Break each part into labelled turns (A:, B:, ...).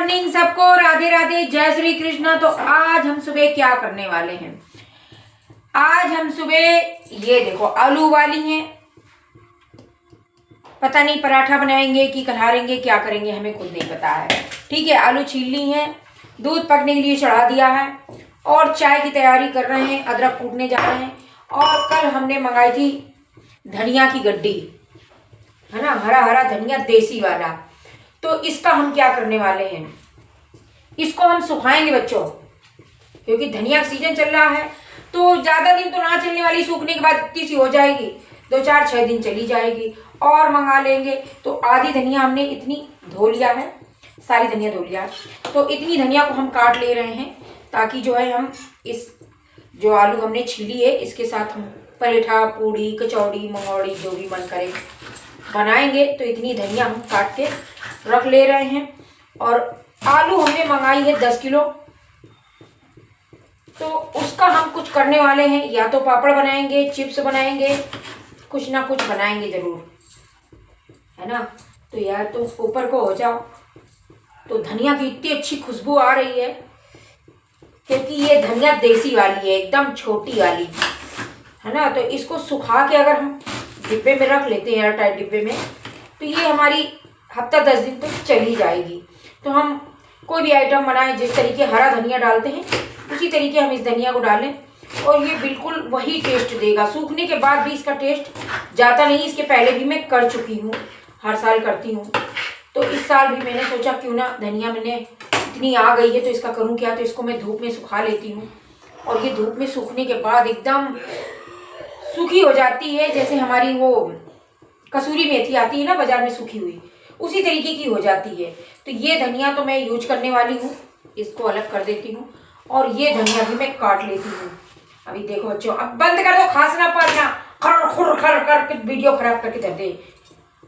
A: Morning सबको, राधे राधे, जय श्री कृष्ण। तो आज हम सुबह क्या करने वाले हैं? आज हम सुबह ये देखो आलू वाली हैं, पता नहीं पराठा बनाएंगे कि कल्हारेंगे, क्या करेंगे हमें खुद नहीं पता है। ठीक है, आलू छील ली हैं, दूध पकने के लिए चढ़ा दिया है और चाय की तैयारी कर रहे हैं, अदरक कूटने जा रहे हैं। और कल हमने मंगाई थी धनिया की गड्डी, है ना, हरा हरा धनिया देसी वाला। तो इसका हम क्या करने वाले हैं, इसको हम सुखाएंगे बच्चों, क्योंकि धनिया का सीजन चल रहा है। तो ज़्यादा दिन तो ना चलने वाली, सूखने के बाद इतनी सी हो जाएगी, 2-4-6 दिन चली जाएगी। और मंगा लेंगे तो आधी धनिया हमने इतनी धो लिया है, सारी धनिया धो लिया है। तो इतनी धनिया को हम काट ले रहे हैं ताकि जो है हम इस जो आलू हमने छीली है इसके साथ हम पराठा, पूड़ी, कचौड़ी, मंगौड़ी जो भी मन करे बनाएंगे। तो इतनी धनिया हम काट के रख ले रहे हैं। और आलू हमने मंगाई है 10 किलो, तो उसका हम कुछ करने वाले हैं, या तो पापड़ बनाएंगे, चिप्स बनाएंगे, कुछ ना कुछ बनाएंगे जरूर, है ना। तो यार तुम ऊपर को हो जाओ। तो धनिया की इतनी अच्छी खुशबू आ रही है, क्योंकि ये धनिया देसी वाली है, एकदम छोटी वाली, है ना। तो इसको सुखा के अगर हम डिब्बे में रख लेते हैं, एयर टाइट डिब्बे में, तो ये हमारी हफ्ता 10 दिन तक चली जाएगी। तो हम कोई भी आइटम बनाएं, जिस तरीके हरा धनिया डालते हैं उसी तरीके हम इस धनिया को डालें और ये बिल्कुल वही टेस्ट देगा। सूखने के बाद भी इसका टेस्ट जाता नहीं। इसके पहले भी मैं कर चुकी हूँ, हर साल करती हूँ। तो इस साल भी मैंने सोचा क्यों ना, धनिया मैंने इतनी आ गई है तो इसका करूँ क्या। तो इसको मैं धूप में सुखा लेती हूँ और ये धूप में सूखने के बाद एकदम सूखी हो जाती है, जैसे हमारी वो कसूरी मेथी आती है ना बाजार में सूखी हुई, उसी तरीके की हो जाती है। तो ये धनिया तो मैं यूज करने वाली हूँ, इसको अलग कर देती हूँ और ये धनिया भी मैं काट लेती हूँ। अभी देखो बच्चों, अब बंद कर दो खांसना पाना, खर खुर खर करके वीडियो खराब करके धर दे।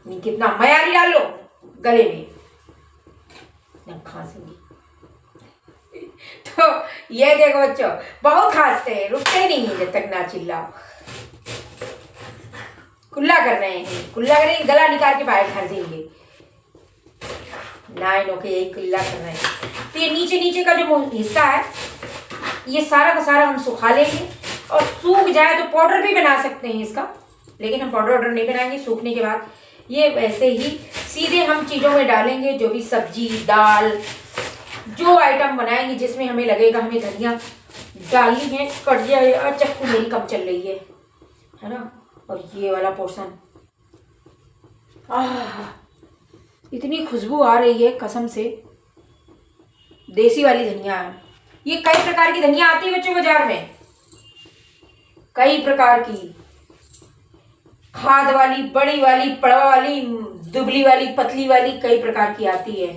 A: कितना मयारी डाल लो गले में, खांसेंगी। तो ये देखो बच्चों, बहुत खांसते हैं, रुकते नहीं है जब तक ना चिल्लाओ। कुल्ला कर रहे हैं, कुल्ला करेंगे, गला निकाल के बाहर कर देंगे। नाइन ओके, यही कुल्ला कर रहे हैं। तो ये नीचे नीचे का जो हिस्सा है, ये सारा का सारा हम सुखा लेंगे और सूख जाए तो पाउडर भी बना सकते हैं इसका, लेकिन हम पाउडर ऑर्डर नहीं बनाएंगे। सूखने के बाद ये वैसे ही सीधे हम चीज़ों में डालेंगे, जो भी सब्जी, दाल, जो आइटम बनाएंगे जिसमें हमें लगेगा हमें धनिया डालनी है। कट जाए, और चक्कू मेरी कम चल रही है ना। और ये वाला पोर्शन, इतनी खुशबू आ रही है कसम से, देसी वाली धनिया है। ये कई प्रकार की धनिया आती है बच्चों बाजार में, कई प्रकार की, खाद वाली, बड़ी वाली, पड़वा वाली, दुबली वाली, पतली वाली, कई प्रकार की आती है।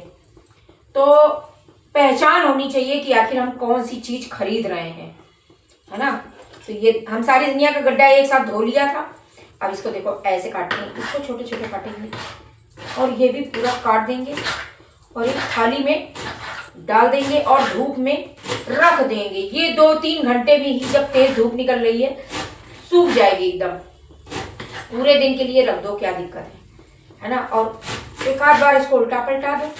A: तो पहचान होनी चाहिए कि आखिर हम कौन सी चीज खरीद रहे हैं, है ना। तो ये हम सारी धनिया का गड्ढा एक साथ धो लिया था। अब इसको देखो ऐसे काटेंगे, इसको छोटे छोटे काटेंगे और ये भी पूरा काट देंगे और एक थाली में डाल देंगे और धूप में रख देंगे। ये 2-3 घंटे में ही, जब तेज धूप निकल रही है, सूख जाएगी एकदम। पूरे दिन के लिए रख दो, क्या दिक्कत है ना। और एक आध बार इसको उल्टा पलटा दो,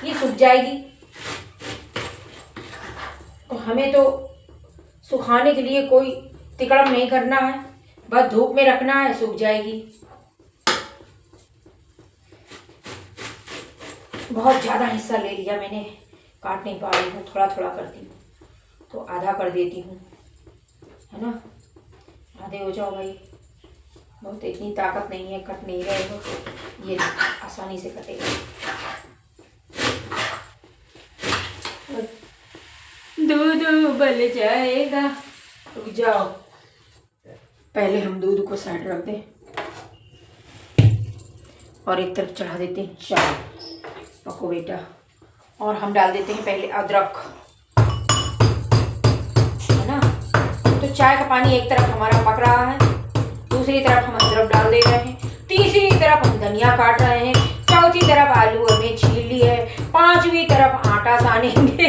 A: ये सूख जाएगी। तो हमें तो सुखाने के लिए कोई तिकड़म नहीं करना है, बस धूप में रखना है, सूख जाएगी। बहुत ज़्यादा हिस्सा ले लिया मैंने, काट नहीं पा रही हूँ, थोड़ा थोड़ा करती हूँ, तो आधा कर देती हूँ, है ना। आधे हो जाओ भाई, बहुत इतनी ताकत नहीं है, कट नहीं रहे हो, ये आसानी से कटेगा। दूध उबल जाएगा, रुक जाओ, पहले हम दूध को साइड रख दें और एक तरफ चढ़ा देते हैं चाय। पको बेटा। और हम डाल देते हैं पहले अदरक, है ना। तो चाय का पानी एक तरफ हमारा पक रहा है, दूसरी तरफ हम अदरक डाल दे रहे हैं, तीसरी तरफ हम धनिया काट रहे हैं, चौथी तरफ आलू हमें छील ली है, पांचवी तरफ आटा सानेंगे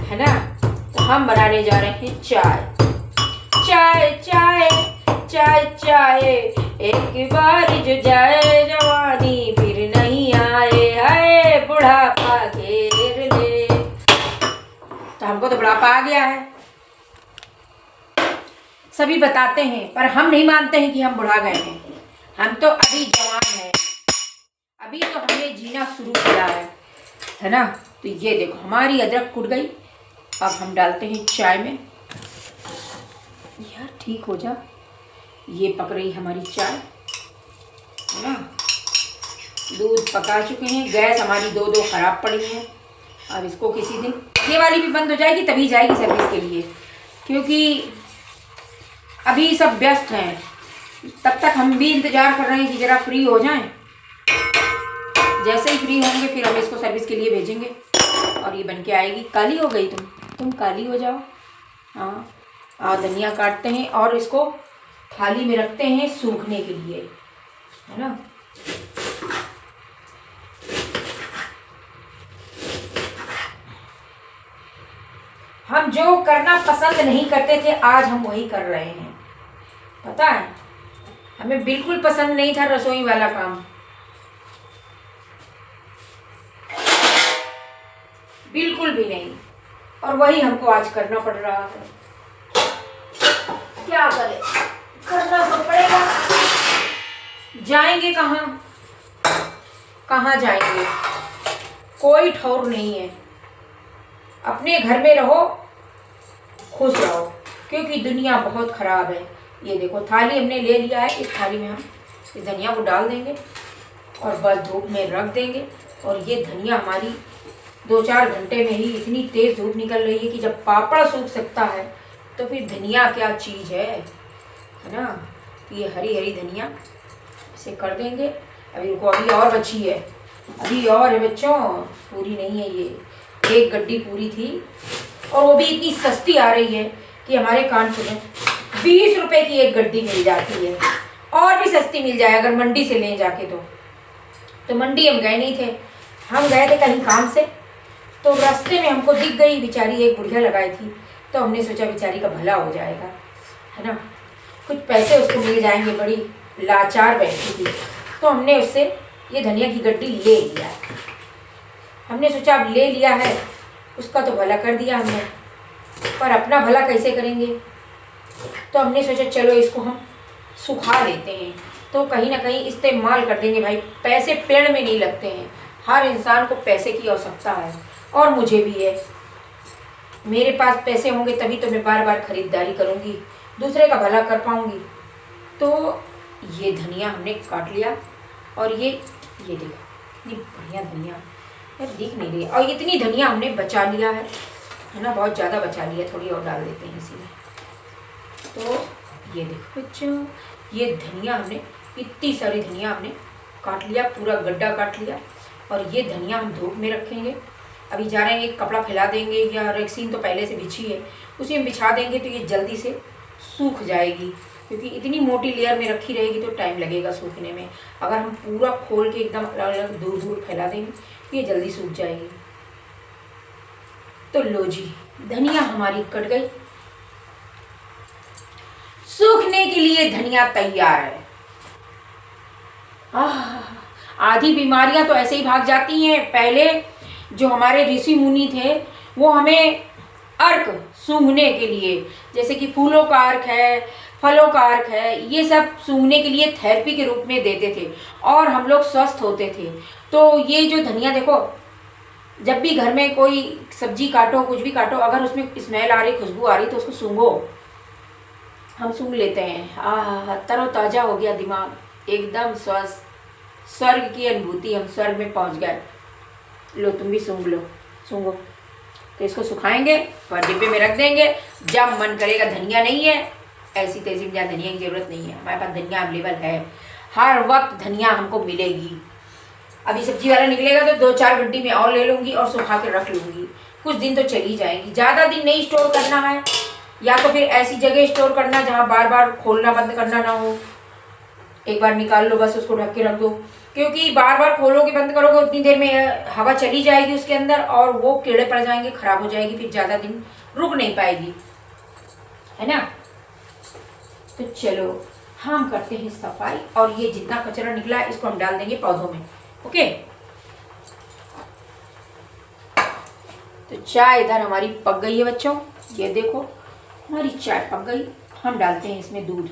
A: है ना। तो हम बनाने जा रहे हैं चाय। चाय चाय चाय चाय, एक बार जो जाए जवानी फिर नहीं आए, है हमको तो बुढ़ापा आ गया है। सभी बताते हैं पर हम नहीं मानते हैं कि हम बुढ़ा गए हैं। हम तो अभी जवान हैं, अभी तो हमने जीना शुरू किया है ना। तो ये देखो हमारी अदरक कुट गई। अब हम डालते हैं चाय में। यार ठीक हो जा। ये पक रही हमारी चाय है ना। दूध पका चुके हैं। गैस हमारी दो खराब पड़ी है। अब इसको किसी दिन ये वाली भी बंद हो जाएगी तभी जाएगी सर्विस के लिए, क्योंकि अभी सब व्यस्त हैं। तब तक हम भी इंतज़ार कर रहे हैं कि ज़रा फ्री हो जाएं। जैसे ही फ्री होंगे फिर हम इसको सर्विस के लिए भेजेंगे और ये बन के आएगी। काली हो गई तुम काली हो जाओ। हाँ धनिया काटते हैं और इसको थाली में रखते हैं सूखने के लिए, है ना। हम जो करना पसंद नहीं करते थे आज हम वही कर रहे हैं। पता है हमें बिल्कुल पसंद नहीं था रसोई वाला काम, बिल्कुल भी नहीं, और वही हमको आज करना पड़ रहा है। क्या करें, करना तो पड़ेगा। जाएंगे कहाँ जाएंगे, कोई ठौर नहीं है। अपने घर में रहो, खुश रहो, क्योंकि दुनिया बहुत खराब है। ये देखो थाली हमने ले लिया है। इस थाली में हम इस धनिया को डाल देंगे और बस धूप में रख देंगे। और ये धनिया हमारी 2-4 घंटे में ही इतनी तेज़ धूप निकल रही है कि जब पापड़ सूख सकता है तो फिर धनिया क्या चीज़ है ना। ये हरी हरी धनिया इसे कर देंगे। अभी रुको, अभी और बची है, अभी और है बच्चों, पूरी नहीं है ये। एक गड्डी पूरी थी और वो भी इतनी सस्ती आ रही है कि हमारे कान सुने। 20 रुपए की एक गड्डी मिल जाती है, और भी सस्ती मिल जाए अगर मंडी से लें जाके। तो मंडी हम गए नहीं थे, हम गए थे कहीं काम से। तो रास्ते में हमको दिख गई बेचारी, एक बुढ़िया लगाई थी। तो हमने सोचा बेचारी का भला हो जाएगा, है ना, कुछ पैसे उसको मिल जाएंगे। बड़ी लाचार बैठी थी, तो हमने उससे ये धनिया की गड्डी ले लिया। हमने सोचा अब ले लिया है, उसका तो भला कर दिया हमने, पर अपना भला कैसे करेंगे। तो हमने सोचा चलो इसको हम सुखा देते हैं, तो कहीं ना कहीं इस्तेमाल कर देंगे। भाई पैसे पेड़ में नहीं लगते हैं, हर इंसान को पैसे की आवश्यकता है, और मुझे भी है। मेरे पास पैसे होंगे तभी तो मैं बार बार खरीदारी करूँगी, दूसरे का भला कर पाऊँगी। तो ये धनिया हमने काट लिया, और ये देखो इतनी बढ़िया धनिया यार दिख नहीं रही। और इतनी धनिया हमने बचा लिया है ना, बहुत ज़्यादा बचा लिया, थोड़ी और डाल देते हैं इसी में। तो ये देखो बच्चों, ये धनिया हमने इतनी सारी धनिया हमने काट लिया, पूरा गड्ढा काट लिया। और ये धनिया हम धूप में रखेंगे। अभी जा रहे हैं, एक कपड़ा फैला देंगे, या रेक्सीन तो पहले से बिछी है उसी में बिछा देंगे, तो ये जल्दी से सूख जाएगी। क्योंकि इतनी मोटी लेयर में रखी रहेगी तो टाइम लगेगा सूखने में। अगर हम पूरा खोल के एकदम अलग अलग दूर दूर फैला देंगे तो ये जल्दी सूख जाएगी। तो लो जी, धनिया हमारी कट गई, सूखने के लिए धनिया तैयार है। आधी बीमारियां तो ऐसे ही भाग जाती हैं। पहले जो हमारे ऋषि मुनि थे वो हमें अर्क सूंघने के लिए, जैसे कि फूलों का अर्क है, फलों का अर्क है, ये सब सूंघने के लिए थेरेपी के रूप में देते थे और हम लोग स्वस्थ होते थे। तो ये जो धनिया देखो, जब भी घर में कोई सब्जी काटो, कुछ भी काटो, अगर उसमें स्मेल आ रही, खुशबू आ रही, तो उसको सूंघो। हम सूंघ लेते हैं, तरोताज़ा हो गया दिमाग, एकदम स्वस्थ, स्वर्ग की अनुभूति, हम स्वर्ग में पहुंच गए। लो तुम भी सूंघ लो, सूंघो। तो इसको सुखाएंगे और डिब्बे में रख देंगे। जब मन करेगा, धनिया नहीं है ऐसी तेजी में, जहाँ धनिया की ज़रूरत नहीं है, हमारे पास धनिया अवेलेबल है, हर वक्त धनिया हमको मिलेगी। अभी सब्जी वाला निकलेगा तो 2-4 गड्डी में और ले लूँगी और सुखा के रख लूँगी, कुछ दिन तो चली जाएगी। ज़्यादा दिन नहीं स्टोर करना है, या तो फिर ऐसी जगह स्टोर करना जहाँ बार बार खोलना बंद करना ना हो। एक बार निकाल लो, बस उसको ढक के रख दो, क्योंकि बार बार खोलोगे बंद करोगे उतनी देर में हवा चली जाएगी उसके अंदर और वो कीड़े पड़ जाएंगे, खराब हो जाएगी, फिर ज़्यादा दिन रुक नहीं पाएगी, है ना। तो चलो हम करते हैं सफाई, और ये जितना कचरा निकला है इसको हम डाल देंगे पौधों में। ओके, तो चाय इधर हमारी पक गई है बच्चों, ये देखो हमारी चाय पक गई। हम डालते हैं इसमें दूध।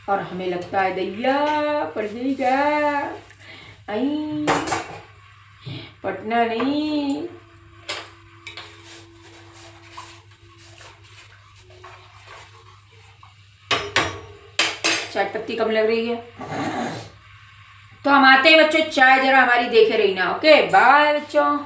A: और हमें लगता है दैया पड़ जाएगा, आई पटना नहीं। चाय पत्ती कम लग रही है तो हम आते हैं बच्चों, चाय जरा हमारी देखे रही ना। ओके बाय बच्चों।